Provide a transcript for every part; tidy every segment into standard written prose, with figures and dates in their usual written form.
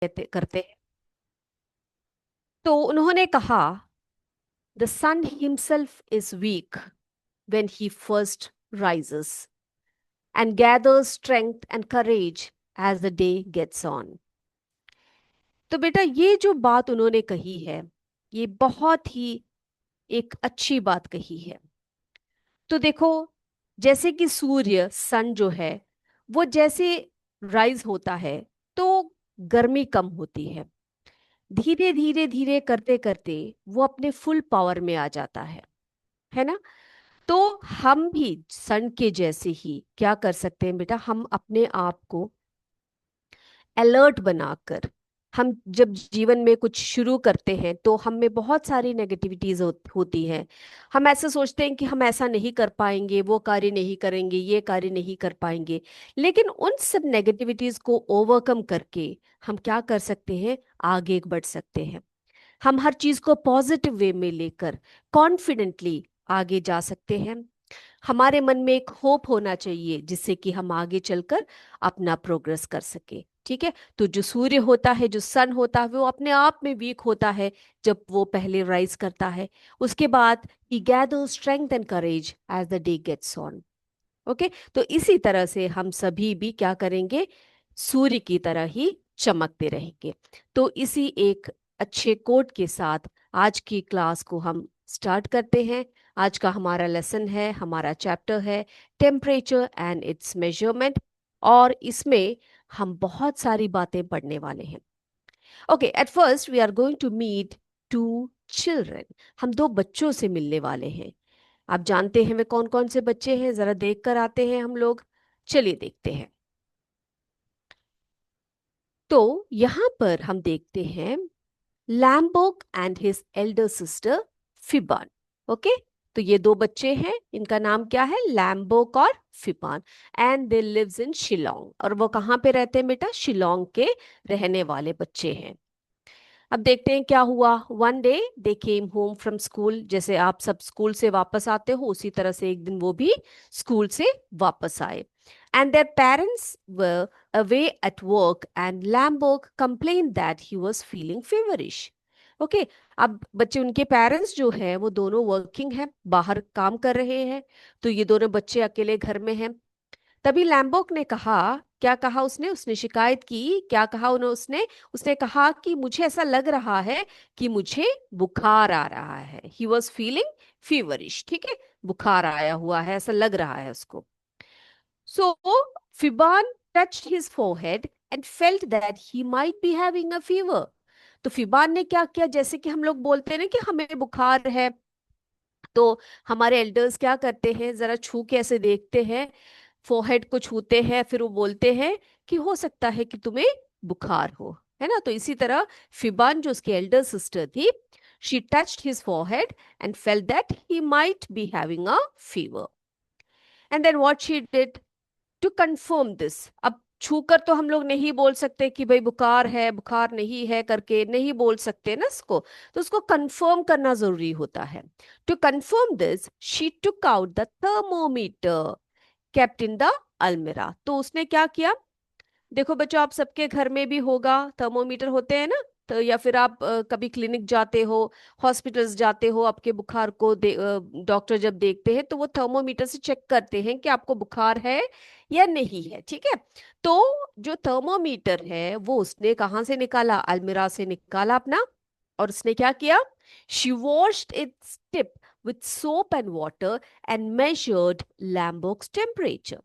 करते हैं। तो उन्होंने कहा, the sun himself is weak when he first rises and gathers strength and courage as the day gets on। तो बेटा ये जो बात उन्होंने कही है, ये बहुत ही एक अच्छी बात कही है। तो देखो, जैसे कि सूर्य सन जो है वो जैसे राइज होता है तो गर्मी कम होती है, धीरे धीरे धीरे करते करते वो अपने फुल पावर में आ जाता है ना। तो हम भी सन के जैसे ही क्या कर सकते हैं बेटा, हम अपने आप को अलर्ट बनाकर, हम जब जीवन में कुछ शुरू करते हैं तो हम में बहुत सारी नेगेटिविटीज होती हैं। हम ऐसे सोचते हैं कि हम ऐसा नहीं कर पाएंगे, वो कार्य नहीं करेंगे, ये कार्य नहीं कर पाएंगे। लेकिन उन सब नेगेटिविटीज को ओवरकम करके हम क्या कर सकते हैं, आगे बढ़ सकते हैं। हम हर चीज को पॉजिटिव वे में लेकर कॉन्फिडेंटली आगे जा सकते हैं। हमारे मन में एक होप होना चाहिए जिससे कि हम आगे चलकर अपना प्रोग्रेस कर सके। ठीक है, तो जो सूर्य होता है, जो सन होता है, वो अपने आप में वीक होता है जब वो पहले राइज करता है। उसके बाद he gather strength and courage as the day gets on. Okay, तो इसी तरह से हम सभी भी क्या करेंगे, सूर्य की तरह ही चमकते रहेंगे। तो इसी एक अच्छे कोट के साथ आज की क्लास को हम स्टार्ट करते हैं। आज का हमारा लेसन है, हमारा चैप्टर है टेम्परेचर एंड इट्स मेजरमेंट, और इसमें हम बहुत सारी बातें पढ़ने वाले हैं। Okay, at first we are going to meet two children. हम दो बच्चों से मिलने वाले हैं। आप जानते हैं वे कौन कौन से बच्चे हैं, जरा देख कर आते हैं हम लोग। चलिए देखते हैं। तो यहां पर हम देखते हैं Lambok and his elder sister Fiban. Okay, तो ये दो बच्चे हैं, इनका नाम क्या है, लैम्बोक और Fiban. And they lives in Shillong, और वो कहाँ पे रहते हैं बेटा, शिलोंग के रहने वाले बच्चे हैं। अब देखते हैं क्या हुआ। One day they came home from school, जैसे आप सब स्कूल से वापस आते हो उसी तरह से एक दिन वो भी स्कूल से वापस आए। And their parents were away at work and Lamberg complain that he was feeling feverish. Okay, अब बच्चे, उनके पेरेंट्स जो है वो दोनों वर्किंग है, बाहर काम कर रहे हैं, तो ये दोनों बच्चे अकेले घर में हैं। तभी लैम्बोक ने कहा, क्या कहा उसने, उसने शिकायत की, क्या कहा उन्होंने, उसने उसने कहा कि मुझे ऐसा लग रहा है कि मुझे बुखार आ रहा है। He was feeling feverish. ठीक है, बुखार आया हुआ है ऐसा लग रहा है उसको। So Fiban touched his forehead and felt that he might be having a fever. तो फिबान ने क्या किया, जैसे कि हम लोग बोलते हैं ना कि हमें बुखार है, तो हमारे एल्डर्स क्या करते हैं, जरा छू के ऐसे देखते हैं, फोरहेड को छूते हैं, फिर वो बोलते हैं कि हो सकता है कि तुम्हें बुखार हो, है ना। तो इसी तरह फिबान जो उसकी एल्डर सिस्टर थी, she touched his forehead and felt that he might be having a fever. And then what she did to confirm this. अब छूकर तो हम लोग नहीं बोल सकते कि भाई बुखार है, बुखार नहीं है करके नहीं बोल सकते ना इसको, तो उसको कंफर्म करना जरूरी होता है। To confirm this she took out the thermometer kept in the almirah. तो उसने क्या किया, देखो बच्चों, आप सबके घर में भी होगा, थर्मोमीटर होते हैं ना। तो या फिर आप कभी क्लिनिक जाते हो, हॉस्पिटल्स जाते हो, आपके बुखार को डॉक्टर जब देखते हैं तो वो थर्मोमीटर से चेक करते हैं कि आपको बुखार है या नहीं है। ठीक है, तो जो थर्मोमीटर है वो उसने कहाँ से निकाला, अलमीरा से निकाला अपना, और उसने क्या किया, she washed its tip with soap and water and measured Lamborg's temperature.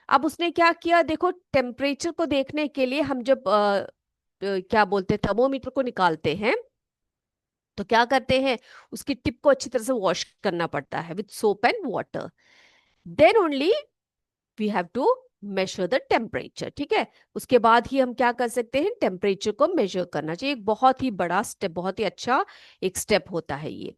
अब उसने क्या किया, देखो टेम्परेचर को देखने के लिए हम जब क्या बोलते हैं, थर्मोमीटर को निकालते हैं तो क्या करते हैं, उसकी टिप को अच्छी तरह से वॉश करना पड़ता है with soap and water. Then only we have to measure the temperature. ठीक है, उसके बाद ही हम क्या कर सकते हैं, टेम्परेचर को मेजर करना चाहिए। एक बहुत ही बड़ा स्टेप, बहुत ही अच्छा एक स्टेप होता है ये।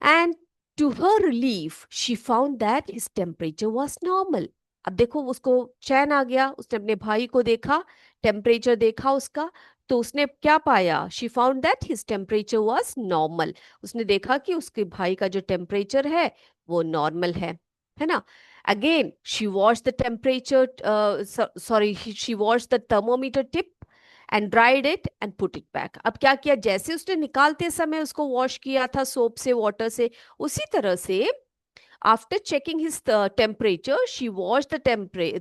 And to her relief she found that his temperature was normal. अब देखो उसको चैन आ गया, उसने अपने भाई को देखा, टेम्परेचर देखा उसका, तो उसने क्या पाया, she found that his temperature was normal. उसने देखा कि उसके भाई का जो टेम्परेचर है वो नॉर्मल है ना। Again she wash the temperature, sorry, she wash the thermometer tip and dried it and put it back. अब क्या किया, जैसे उसने निकालते समय उसको वॉश किया था सोप से, वाटर से, उसी तरह से after checking his temperature she wash the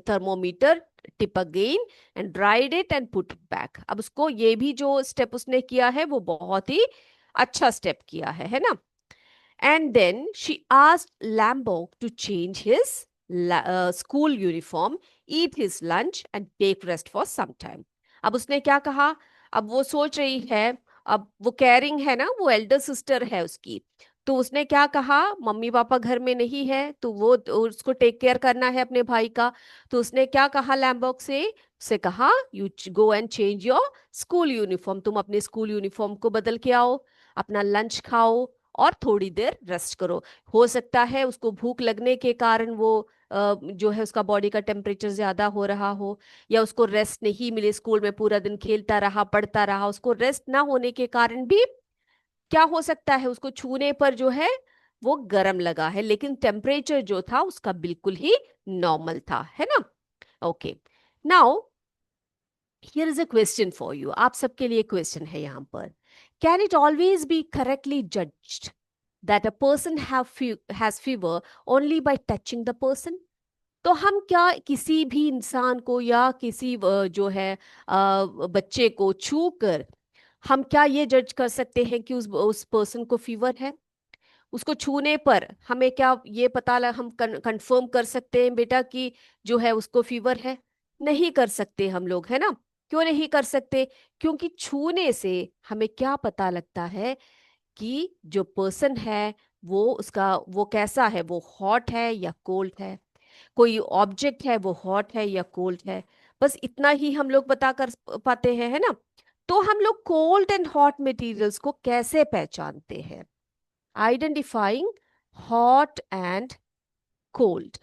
thermometer tip again and dried it and put it back. अब उसको ये भी जो स्टेप उसने किया है वो बहुत ही अच्छा स्टेप किया है ना। And then she asked Lambok to change his school uniform, eat his lunch, and take rest for some time. अब उसने क्या कहा, अब वो सोच रही है, अब वो कैरिंग है ना, वो एल्डर सिस्टर है उसकी, तो उसने क्या कहा, मम्मी पापा घर में नहीं है तो वो तो उसको टेक केयर करना है अपने भाई का। तो उसने क्या कहा लैम्बॉक से, उसे कहा you go and change your school uniform, तुम अपने स्कूल यूनिफॉर्म को बदल के आओ, अपना लंच खाओ और थोड़ी देर रेस्ट करो। हो सकता है उसको भूख लगने के कारण वो जो है उसका बॉडी का टेम्परेचर ज्यादा हो रहा हो, या उसको रेस्ट नहीं मिले, स्कूल में पूरा दिन खेलता रहा पढ़ता रहा, उसको रेस्ट ना होने के कारण भी क्या हो सकता है, उसको छूने पर जो है वो गर्म लगा है, लेकिन टेम्परेचर जो था उसका बिल्कुल ही नॉर्मल था, है ना। Okay, now here is a question for you, आप सबके लिए क्वेश्चन है यहाँ पर, can it always be correctly judged that a person has fever only by touching the person? तो हम क्या किसी भी इंसान को या किसी जो है बच्चे को छू कर हम क्या ये जज कर सकते हैं कि उस पर्सन को फीवर है? उसको छूने पर हमें क्या ये पता हम कंफर्म कर सकते हैं बेटा कि जो है उसको फीवर है? नहीं कर सकते हम लोग, है ना। क्यों नहीं कर सकते? क्योंकि छूने से हमें क्या पता लगता है कि जो पर्सन है वो उसका वो कैसा है, वो हॉट है या कोल्ड है, कोई ऑब्जेक्ट है वो हॉट है या कोल्ड है, बस इतना ही हम लोग बता कर पाते हैं, है ना। तो हम लोग कोल्ड एंड हॉट मटेरियल्स को कैसे पहचानते हैं? Identifying hot and cold.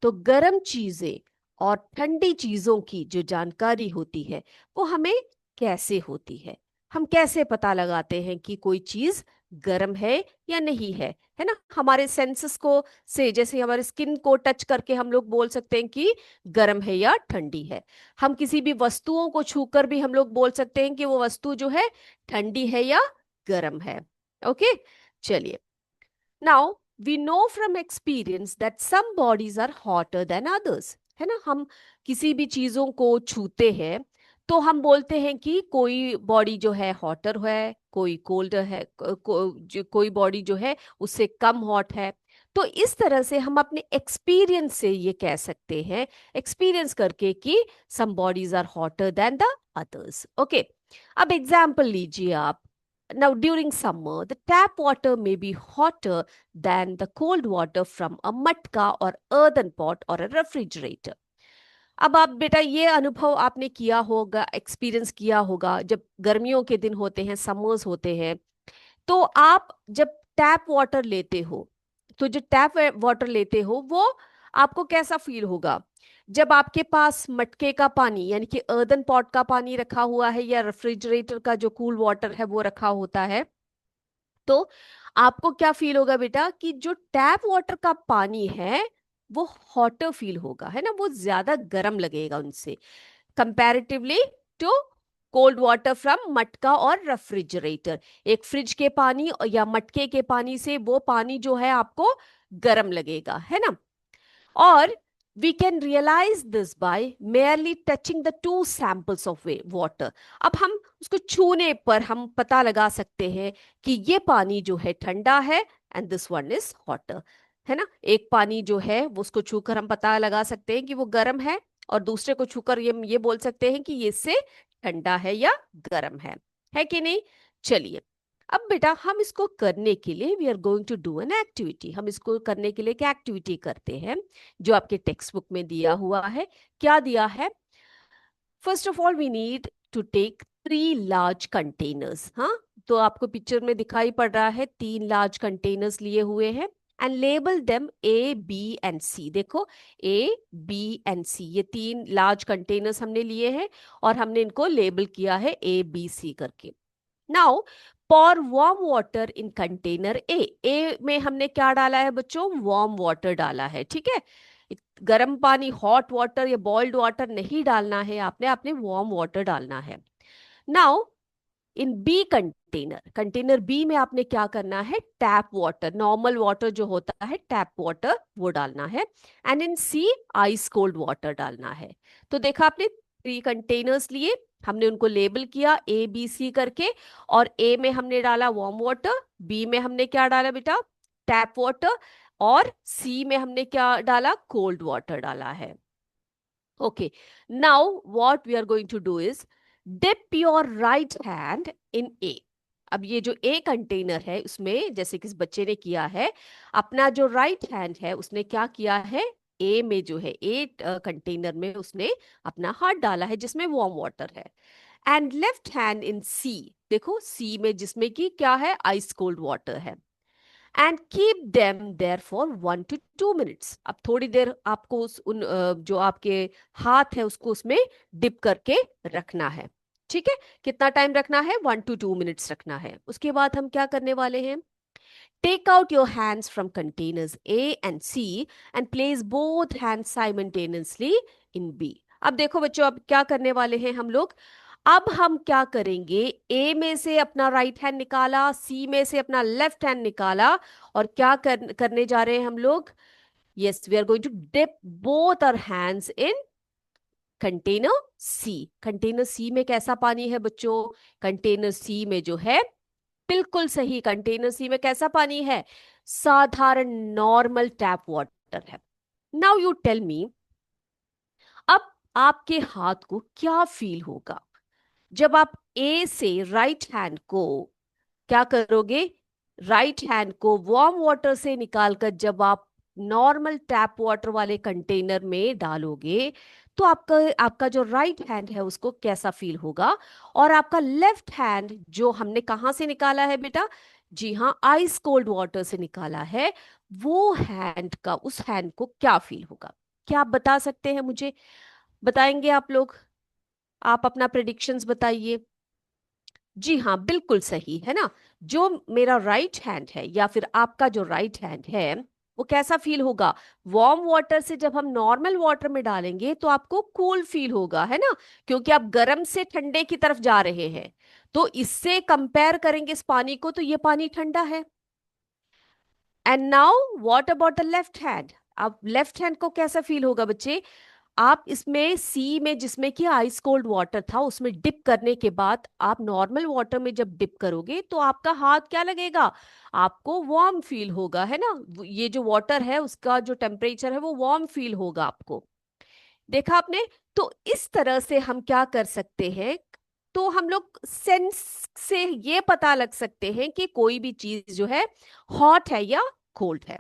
तो गर्म चीजें और ठंडी चीजों की जो जानकारी होती है वो हमें कैसे होती है? हम कैसे पता लगाते हैं कि कोई चीज गर्म है या नहीं है ना। हमारे सेंसेस को से, जैसे हमारे स्किन को टच करके हम लोग बोल सकते हैं कि गर्म है या ठंडी है। हम किसी भी वस्तुओं को छूकर भी हम लोग बोल सकते हैं कि वो वस्तु जो है ठंडी है या गर्म है। ओके, चलिए, now we know from experience that some bodies are hotter than others, है ना। हम किसी भी चीजों को छूते हैं तो हम बोलते हैं कि कोई बॉडी जो है हॉटर है, कोई कोल्ड है, कोई बॉडी जो है उससे कम हॉट है। तो इस तरह से हम अपने एक्सपीरियंस से ये कह सकते हैं, एक्सपीरियंस करके, कि some bodies are hotter than the others. Okay, अब एग्जाम्पल लीजिए आप। Now, during summer, the tap water may be hotter than the cold water from a matka or earthen pot or a refrigerator. अब आप बेटा ये अनुभव आपने किया होगा, एक्सपीरियंस किया होगा, जब गर्मियों के दिन होते हैं, समर्स होते हैं, तो आप जब टैप वाटर लेते हो, तो जो टैप वाटर लेते हो वो आपको कैसा फील होगा? जब आपके पास मटके का पानी यानी कि अर्दन पॉट का पानी रखा हुआ है या रेफ्रिजरेटर का जो कूल वाटर है वो रखा होता है, तो आपको क्या फील होगा बेटा कि जो टैप वाटर का पानी है वो हॉटर फील होगा, है ना, वो ज्यादा गर्म लगेगा उनसे, comparatively to cold water from matka और रेफ्रिजरेटर। एक फ्रिज के पानी या मटके के पानी से वो पानी जो है आपको गर्म लगेगा, है ना। और we can realize this by merely touching the two samples of water। अब हम उसको छूने पर हम पता लगा सकते हैं कि ये पानी जो है ठंडा है and this one is hotter, है ना। एक पानी जो है वो उसको छूकर हम पता लगा सकते हैं कि वो गर्म है, और दूसरे को छूकर ये बोल सकते हैं कि ये इससे ठंडा है या गर्म है कि नहीं। चलिए, अब बेटा हम इसको करने के लिए we are going to do an activity. हम इसको करने के लिए क्या एक्टिविटी करते हैं, जो आपके टेक्स्ट बुक में दिया हुआ है। क्या दिया है? First of all we need to take 3 large containers. हाँ, तो आपको पिक्चर में दिखाई पड़ रहा है 3 लार्ज कंटेनर्स लिए हुए हैं, and label them A B and C. देखो, ए बी एंड सी, ये 3 लार्ज कंटेनर्स हमने लिए हैं और हमने इनको लेबल किया है ए बी सी करके। Now pour warm water in container ए। ए में हमने क्या डाला है बच्चों? वार्म वाटर डाला है, ठीक है। गर्म पानी, हॉट वाटर या बॉइल्ड वाटर नहीं डालना है आपने, आपने वार्म वाटर डालना है। Now in B container, container B में आपने क्या करना है, टैप वाटर, नॉर्मल वाटर जो होता है टैप वाटर वो डालना है। And in C ice cold water डालना है। तो देखा आपने 3 कंटेनर्स लिए, हमने उनको लेबल किया ए बी सी करके, और ए में हमने डाला वार्म वाटर, बी में हमने क्या डाला बेटा, टैप वाटर, और सी में हमने क्या डाला, कोल्ड वाटर डाला है। Okay, now what we are going to do is dip your right hand in A. अब ये जो A कंटेनर है उसमें जैसे कि इस बच्चे ने किया है, अपना जो राइट हैंड है उसने क्या किया है, A में जो है A कंटेनर में उसने अपना हाथ डाला है जिसमें वार्म वाटर है। And left hand in C, देखो C में जिसमें कि क्या है, आइस कोल्ड वाटर है। And keep them there for 1 to 2 minutes. अब थोड़ी देर आपको जो आपके हाथ है उसको उसमें डिप करके रखना है। ठीक है, कितना टाइम रखना है, 1 to 2 मिनट्स रखना है। उसके बाद हम क्या करने वाले हैं, take out your hands from containers A and C and place both hands simultaneously in B. अब देखो बच्चों, अब क्या करने वाले हैं हम लोग, अब हम क्या करेंगे, ए में से अपना राइट हैंड निकाला, सी में से अपना लेफ्ट हैंड निकाला, और क्या करने जा रहे हैं हम लोग, yes we are going to dip both our hands in container C. Container C में कैसा पानी है बच्चों, कंटेनर सी में जो है, बिल्कुल सही, कंटेनर सी में कैसा पानी है, साधारण नॉर्मल टैप वाटर है। नाउ यू टेल मी, अब आपके हाथ को क्या फील होगा जब आप ए से राइट हैंड को क्या करोगे, राइट हैंड को वार्म वाटर से निकालकर जब आप नॉर्मल टैप वाटर वाले कंटेनर में डालोगे, तो आपका आपका जो राइट हैंड है उसको कैसा फील होगा, और आपका लेफ्ट हैंड जो हमने कहाँ से निकाला है बेटा, जी हाँ आइस कोल्ड वाटर से निकाला है, वो हैंड का, उस हैंड को क्या फील होगा, क्या आप बता सकते हैं मुझे, बताएंगे आप लोग, आप अपना प्रेडिक्शंस बताइए। जी हाँ बिल्कुल सही है ना, जो मेरा राइट हैंड है या फिर आपका जो राइट हैंड है वो कैसा फील होगा, वार्म वाटर से जब हम नॉर्मल वाटर में डालेंगे तो आपको कूल फील होगा, है ना, क्योंकि आप गर्म से ठंडे की तरफ जा रहे हैं। तो इससे कंपेयर करेंगे इस पानी को तो ये पानी ठंडा है। And now what about the left hand, अब लेफ्ट हैंड को कैसा फील होगा बच्चे, आप इसमें सी में जिसमें कि आइस कोल्ड वाटर था उसमें डिप करने के बाद आप नॉर्मल वाटर में जब डिप करोगे तो आपका हाथ क्या लगेगा, आपको वार्म फील होगा, है ना, ये जो वाटर है उसका जो टेम्परेचर है वो वार्म फील होगा आपको। देखा आपने, तो इस तरह से हम क्या कर सकते हैं, तो हम लोग सेंस से ये पता लग सकते हैं कि कोई भी चीज जो है हॉट है या कोल्ड है।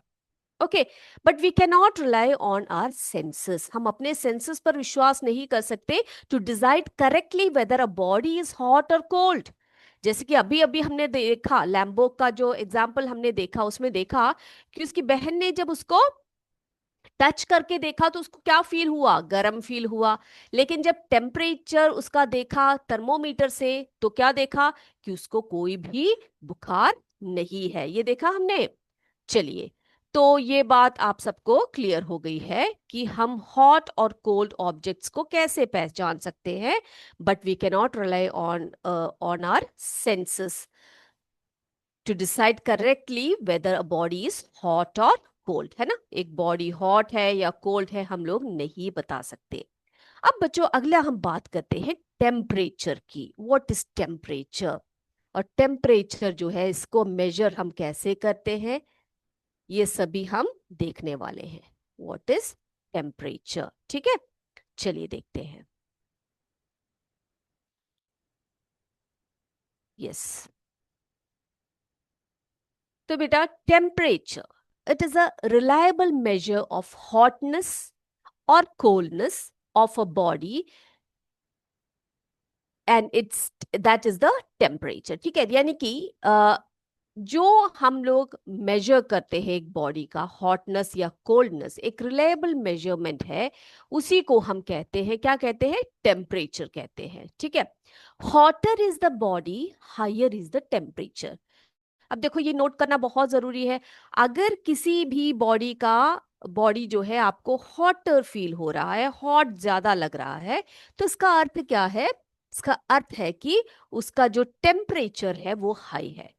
Okay, but we can not rely on our senses, हम अपने सेंसेस पर विश्वास नहीं कर सकते to decide correctly whether a body is hot और कोल्ड। जैसे कि अभी अभी हमने देखा लैम्बो का जो एग्जाम्पल हमने देखा, उसमें देखा कि उसकी बहन ने जब उसको टच करके देखा तो उसको क्या फील हुआ, गर्म फील हुआ, लेकिन जब टेम्परेचर उसका देखा थर्मोमीटर से तो क्या देखा कि उसको कोई भी बुखार नहीं है, ये देखा हमने। चलिए, तो ये बात आप सबको क्लियर हो गई है कि हम हॉट और कोल्ड ऑब्जेक्ट्स को कैसे पहचान सकते हैं, but we can not rely on on our senses to decide correctly whether a body is hot और कोल्ड, है ना, एक बॉडी हॉट है या कोल्ड है हम लोग नहीं बता सकते। अब बच्चों अगला हम बात करते हैं टेम्परेचर की, व्हाट इज टेम्परेचर, और टेम्परेचर जो है इसको मेजर हम कैसे करते हैं ये सभी हम देखने वाले हैं, व्हाट इज टेम्परेचर। ठीक है, चलिए देखते हैं। यस, तो बेटा temperature it is a reliable measure of hotness और coldness of a body and its that is the temperature. ठीक है, यानी कि जो हम लोग मेजर करते हैं एक बॉडी का हॉटनेस या कोल्डनेस, एक रिलायबल मेजरमेंट है, उसी को हम कहते हैं, क्या कहते हैं, टेम्परेचर कहते हैं। ठीक है, hotter is the body, higher is the temperature. अब देखो ये नोट करना बहुत जरूरी है, अगर किसी भी बॉडी का बॉडी जो है आपको हॉटर फील हो रहा है, हॉट ज्यादा लग रहा है, तो इसका अर्थ क्या है? इसका अर्थ है कि उसका जो टेम्परेचर है वो हाई है।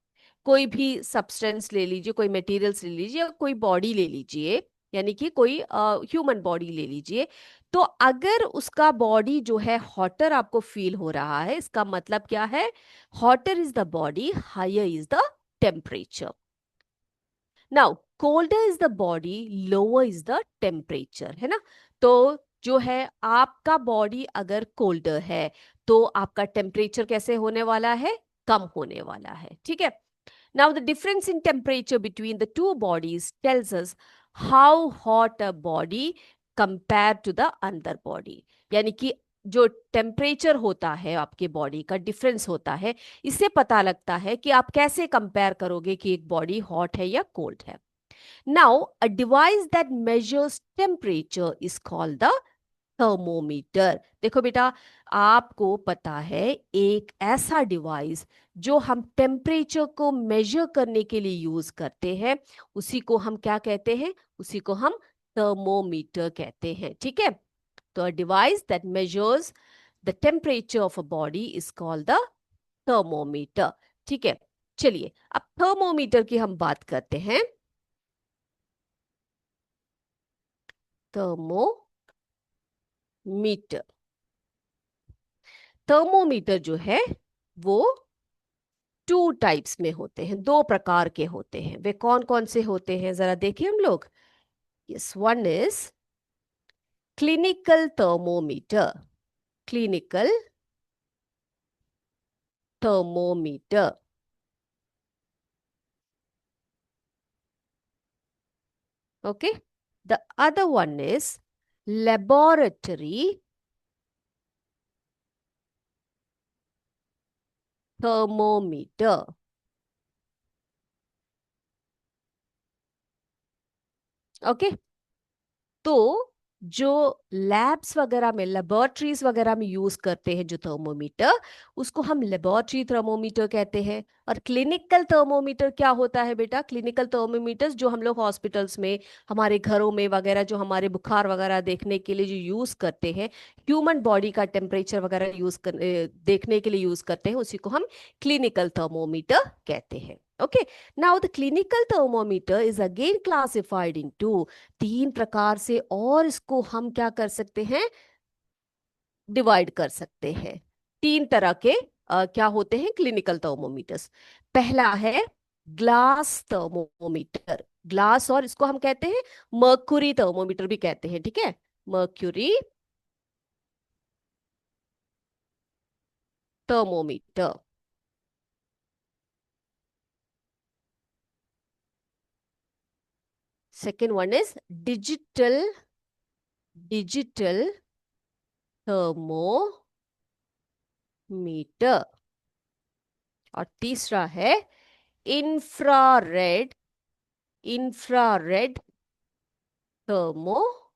कोई भी सब्सटेंस ले लीजिए, कोई मटेरियल्स ले लीजिए, या कोई बॉडी ले लीजिए, यानी कि कोई ह्यूमन बॉडी ले लीजिए, तो अगर उसका बॉडी जो है हॉटर आपको फील हो रहा है, इसका मतलब क्या है? Hotter is the body, higher is the temperature. Now colder is the body, lower is the temperature, है ना? तो जो है आपका बॉडी अगर कोल्डर है तो आपका टेम्परेचर कैसे होने वाला है? कम होने वाला है, ठीक है? Now the difference in temperature between the two bodies tells us how hot a body compare to the another body. यानी कि जो टेम्परेचर होता है आपके बॉडी का, डिफरेंस होता है, इससे पता लगता है कि आप कैसे कंपेयर करोगे कि एक बॉडी हॉट है या कोल्ड है। Now, a device that measures temperature is called the thermometer. देखो बेटा, आपको पता है एक ऐसा डिवाइस जो हम टेम्परेचर को मेजर करने के लिए यूज करते हैं, उसी को हम क्या कहते हैं? उसी को हम थर्मोमीटर कहते हैं, ठीक है? तो a device that measures the temperature of a body is called the thermometer, ठीक है? चलिए अब थर्मोमीटर की हम बात करते हैं। थर्मोमीटर, थर्मोमीटर जो है वो टू टाइप्स में होते हैं, दो प्रकार के होते हैं। वे कौन कौन से होते हैं जरा देखिए हम लोग। Yes, one is clinical thermometer, clinical thermometer. Okay, the other one is laboratory thermometer. Okay, तो जो लैब्स वगैरह में, लेबोरेटरीज वगैरह में यूज करते हैं जो थर्मोमीटर, उसको हम लेबोरेटरी थर्मोमीटर कहते हैं। और क्लिनिकल थर्मोमीटर क्या होता है बेटा? क्लिनिकल थर्मोमीटर्स जो हम लोग हॉस्पिटल्स में, हमारे घरों में वगैरह, जो हमारे बुखार वगैरह देखने के लिए जो यूज करते हैं, ह्यूमन बॉडी का टेम्परेचर वगैरह देखने के लिए यूज करते हैं, उसी को हम क्लिनिकल थर्मोमीटर कहते हैं। Okay, now the clinical thermometer is again classified into, तीन प्रकार से और इसको हम क्या कर सकते हैं? डिवाइड कर सकते हैं। तीन तरह के क्या होते हैं क्लिनिकल थर्मोमीटर्स? पहला है ग्लास थर्मोमीटर, ग्लास, और इसको हम कहते हैं मर्क्यूरी थर्मोमीटर भी कहते हैं, ठीक है? Mercury thermometer. Second one is digital, digital thermometer. और तीसरा है इंफ्रारेड, इंफ्रारेड थर्मोमीटर।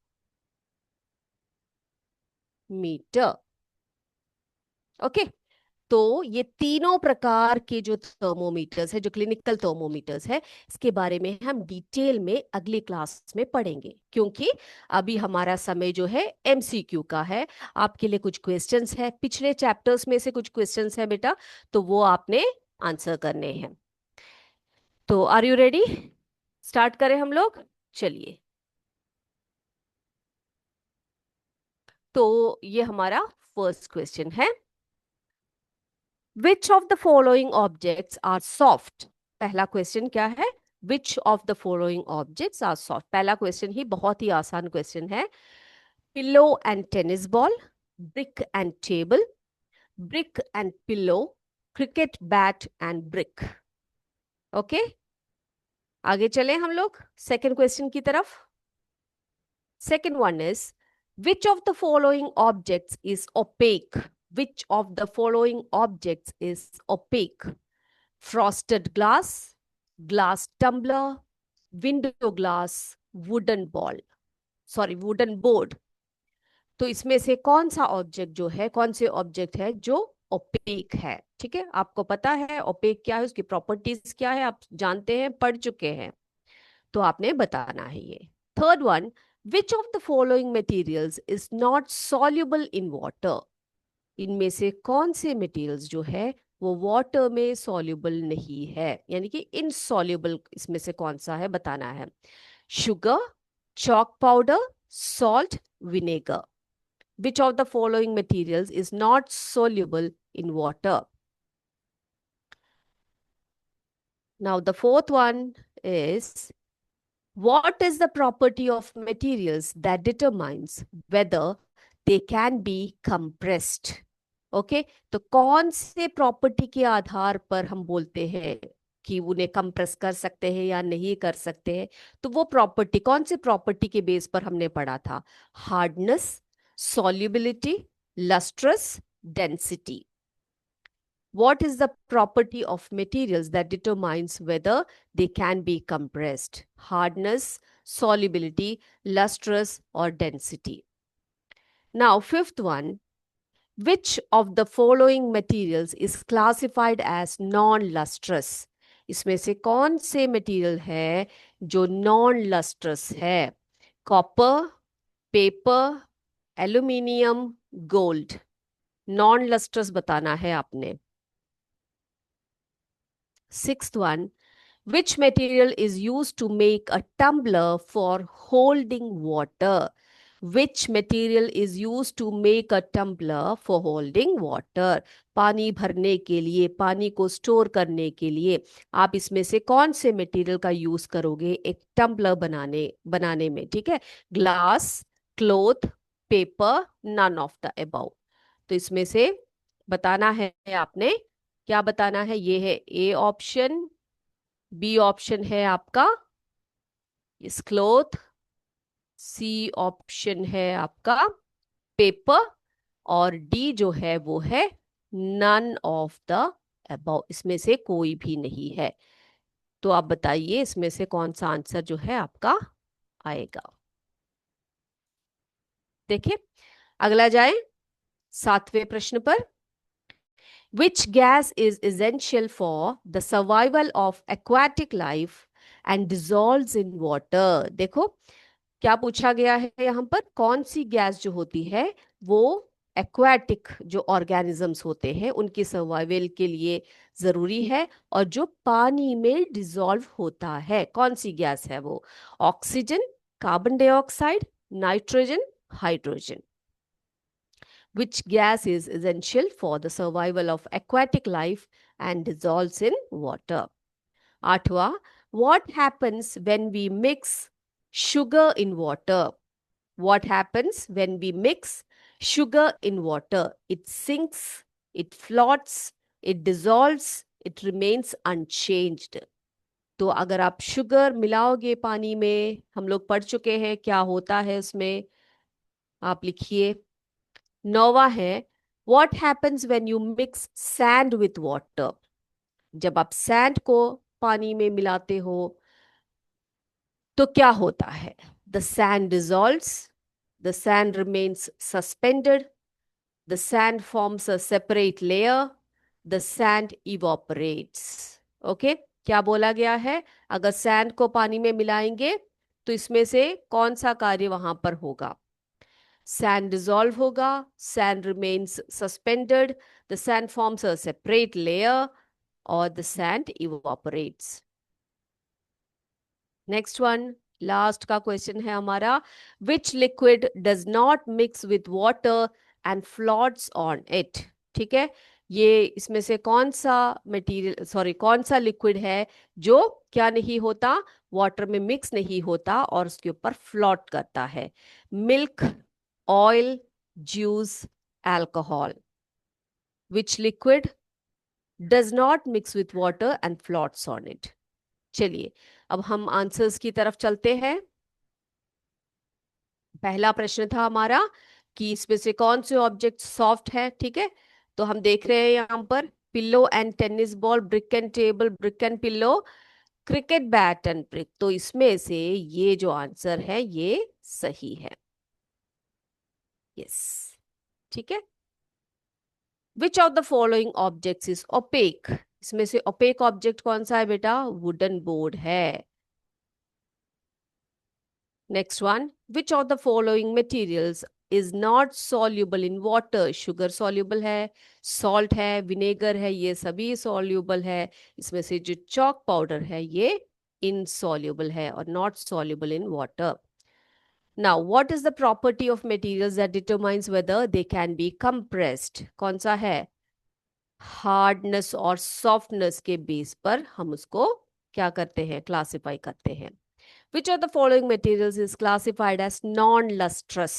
ओके, तो ये तीनों प्रकार के जो थर्मोमीटर्स है, जो क्लिनिकल थर्मोमीटर्स है, इसके बारे में हम डिटेल में अगली क्लास में पढ़ेंगे, क्योंकि अभी हमारा समय जो है एमसीक्यू का है। आपके लिए कुछ क्वेश्चंस है, पिछले चैप्टर्स में से कुछ क्वेश्चंस है बेटा, तो वो आपने आंसर करने हैं। तो आर यू रेडी? स्टार्ट करें हम लोग, चलिए। तो ये हमारा फर्स्ट क्वेश्चन है, which of the following objects are soft? पहला क्वेश्चन क्या है? Which of the following objects are soft. पहला क्वेश्चन ही बहुत ही आसान क्वेश्चन है। Pillow and tennis ball, brick and table, brick and pillow, cricket bat and brick. Okay, आगे चले हम लोग सेकेंड क्वेश्चन की तरफ। Second one is which of the following objects is opaque? Which of the following objects is opaque? Frosted glass, glass tumbler, window glass, wooden ball, sorry wooden board. तो इसमें से कौन सा ऑब्जेक्ट जो है, कौन से ऑब्जेक्ट है जो ओपेक है? ठीक है, आपको पता है ओपेक क्या है, उसकी प्रॉपर्टीज क्या है, आप जानते हैं, पढ़ चुके हैं, तो आपने बताना है ये। Third one, which of the following materials is not soluble in water? इनमें से कौन से मटेरियल्स जो है वो वाटर में सॉल्युबल नहीं है, यानी कि इनसॉल्युबल इसमें से कौन सा है बताना है। Sugar, chalk powder, salt, vinegar. Which of the following materials is not soluble in water? Now, the fourth one is, what is the property of materials that determines whether they can be compressed? Okay तो कौन से property के आधार पर हम बोलते हैं कि उन्हें कंप्रेस कर सकते हैं या नहीं कर सकते हैं? तो वो प्रॉपर्टी कौन से प्रॉपर्टी के बेस पर हमने पढ़ा था? Hardness, solubility, lustrous, density. What is the property of materials that determines whether they can be compressed? Hardness, solubility, lustrous, or density. Now, fifth one, which of the following materials is classified as non-lustrous? इसमें से कौन से material है जो non lustrous है? Copper, paper, aluminium, gold. Non lustrous बताना है आपने. Sixth one, which material is used to make a tumbler for holding water? Which material is used to make a tumbler for holding water? पानी भरने के लिए, पानी को स्टोर करने के लिए आप इसमें से कौन से मटेरियल का यूज करोगे एक टम्बलर बनाने में? ठीक है, glass, cloth, paper, none of the above. तो इसमें से बताना है आपने. क्या बताना है? ये है ए ऑप्शन, बी ऑप्शन है आपका इस क्लोथ, सी ऑप्शन है आपका पेपर, और डी जो है वो है नन ऑफ द अबव. इसमें से कोई भी नहीं है. तो आप बताइए इसमें से कौन सा आंसर जो है आपका आएगा. देखिए अगला जाए 7वें प्रश्न पर. Which gas is essential for the survival of aquatic life and dissolves in water? देखो क्या पूछा गया है यहाँ पर, कौन सी गैस जो होती है वो एक्वाटिक जो ऑर्गेनिजम्स होते हैं उनकी सर्वाइवल के लिए जरूरी है और जो पानी में डिसॉल्व होता है. कौन सी गैस है वो? Oxygen, carbon dioxide, nitrogen, hydrogen. Which gas is essential for the survival of aquatic life and dissolves in water? Atwa, what happens when we mix sugar in water? What happens when we mix sugar in water? It sinks, it floats, it dissolves, it remains unchanged. तो अगर आप sugar मिलाओगे पानी में, हम लोग पढ़ चुके हैं क्या होता है उसमें. आप लिखिए. नोवा है, what happens when you mix sand with water? जब आप सैंड को पानी में मिलाते हो तो क्या होता है? The sand dissolves, the sand remains suspended, the sand forms a separate layer, the sand evaporates. Okay क्या बोला गया है? अगर सैंड को पानी में मिलाएंगे तो इसमें से कौन सा कार्य वहां पर होगा? Sand dissolve होगा, sand remains suspended, the sand forms a separate layer, or the sand evaporates. Next one, last का question है हमारा. Which liquid does not mix with water and floats on it? ठीक है, ये इसमें से कौन सा मटेरियल कौन सा लिक्विड है जो क्या नहीं होता, वाटर में मिक्स नहीं होता और उसके ऊपर फ्लोट करता है? Milk, oil, juice, alcohol. Which liquid does not mix with water and floats on it? चलिए अब हम आंसर्स की तरफ चलते हैं. पहला प्रश्न था हमारा कि इसमें से कौन से ऑब्जेक्ट सॉफ्ट है. ठीक है, तो हम देख रहे हैं यहाँ पर pillow and tennis ball, brick and table, brick and pillow, cricket bat and brick. तो इसमें से ये जो आंसर है ये सही है. यस ठीक है. Which of the following objects is opaque? इसमें से ओपेक ऑब्जेक्ट कौन सा है बेटा? वुडन बोर्ड है. Next one, which of the following materials is not soluble in water? Sugar soluble है, सॉल्ट है, विनेगर है, ये सभी सॉल्युबल है। इसमें से जो चॉक पाउडर है ये इनसॉल्युबल है और not soluble in water. Now, what is the property of materials that determines whether they can be compressed? कौन सा है? हार्डनेस और सॉफ्टनेस के बेस पर हम उसको क्या करते हैं, क्लासिफाई करते हैं। Which of the following materials is classified as non lustrous?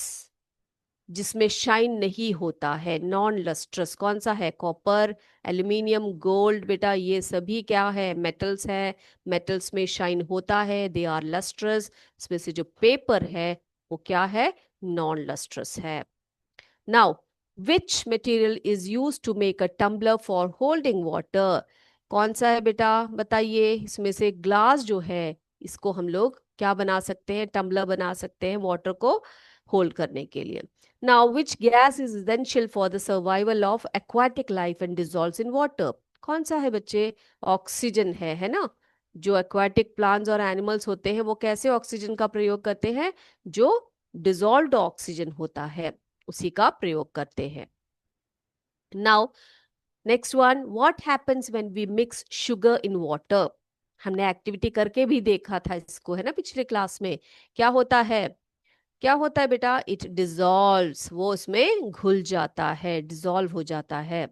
जिसमें शाइन नहीं होता है, नॉन लस्ट्रस कौन सा है? Copper, aluminium, gold. बेटा ये सभी क्या है? मेटल्स है। मेटल्स में शाइन होता है, दे आर लस्ट्रस। इसमें से जो पेपर है वो क्या है? नॉन लस्ट्रस है। Now, which material is use to make a tumbler for holding water? कौन सा है बेटा, बताइए। इसमें से ग्लास जो है इसको हम लोग क्या बना सकते हैं? टम्बलर बना सकते हैं वाटर को होल्ड करने के लिए। Now, which gas is essential for the survival of aquatic life and dissolves in water? कौन सा है बच्चे? ऑक्सीजन है ना। जो एक्वाटिक प्लांट्स और एनिमल्स होते हैं वो कैसे ऑक्सीजन का प्रयोग करते हैं? जो डिजॉल्व्ड ऑक्सीजन होता है उसी का प्रयोग करते हैं। Now, next one, what happens when we mix sugar in water? हमने एक्टिविटी करके भी देखा था इसको, है ना, पिछले क्लास में। क्या होता है? क्या होता है बेटा? इट डिजॉल्व्स, वो उसमें घुल जाता है, डिजॉल्व हो जाता है।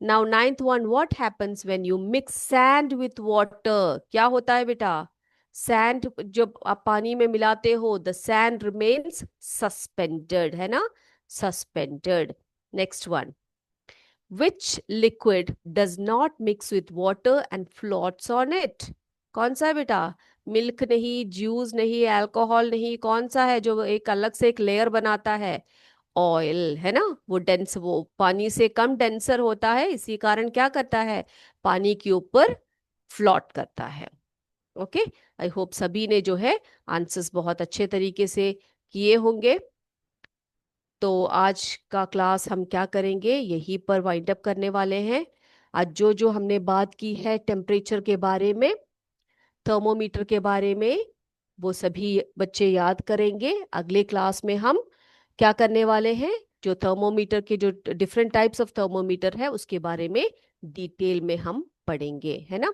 Now ninth one, what happens when you mix sand with water? क्या होता है बेटा? सैंड जब आप पानी में मिलाते हो, द सैंड रिमेन्स सस्पेंडेड, है ना, suspended. Next one, which liquid does not mix with water and floats on it? कौन सा है बेटा? मिल्क नहीं, जूस नहीं, अल्कोहल नहीं, कौन सा है जो एक अलग से एक लेयर बनाता है? ऑयल, है ना। वो डेंस, वो पानी से कम डेंसर होता है, इसी कारण क्या करता है? पानी के ऊपर फ्लोट करता है। ओके, आई होप सभी ने जो है आंसर्स बहुत अच्छे तरीके से किए होंगे। तो आज का क्लास हम क्या करेंगे, यहीं पर वाइंड अप करने वाले हैं। आज जो जो हमने बात की है टेम्परेचर के बारे में, थर्मोमीटर के बारे में, वो सभी बच्चे याद करेंगे। अगले क्लास में हम क्या करने वाले हैं, जो थर्मोमीटर के जो डिफरेंट टाइप्स ऑफ थर्मोमीटर है उसके बारे में डिटेल में हम पढ़ेंगे, है ना।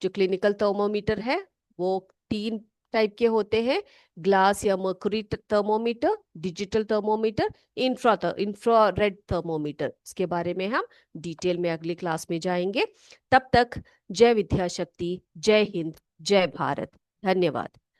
जो क्लिनिकल थर्मोमीटर है वो 3 टाइप के होते हैं: ग्लास या mercury thermometer, digital thermometer, infrared thermometer. इसके बारे में हम डिटेल में अगली क्लास में जाएंगे। तब तक जय विद्या शक्ति, जय हिंद, जय भारत। धन्यवाद।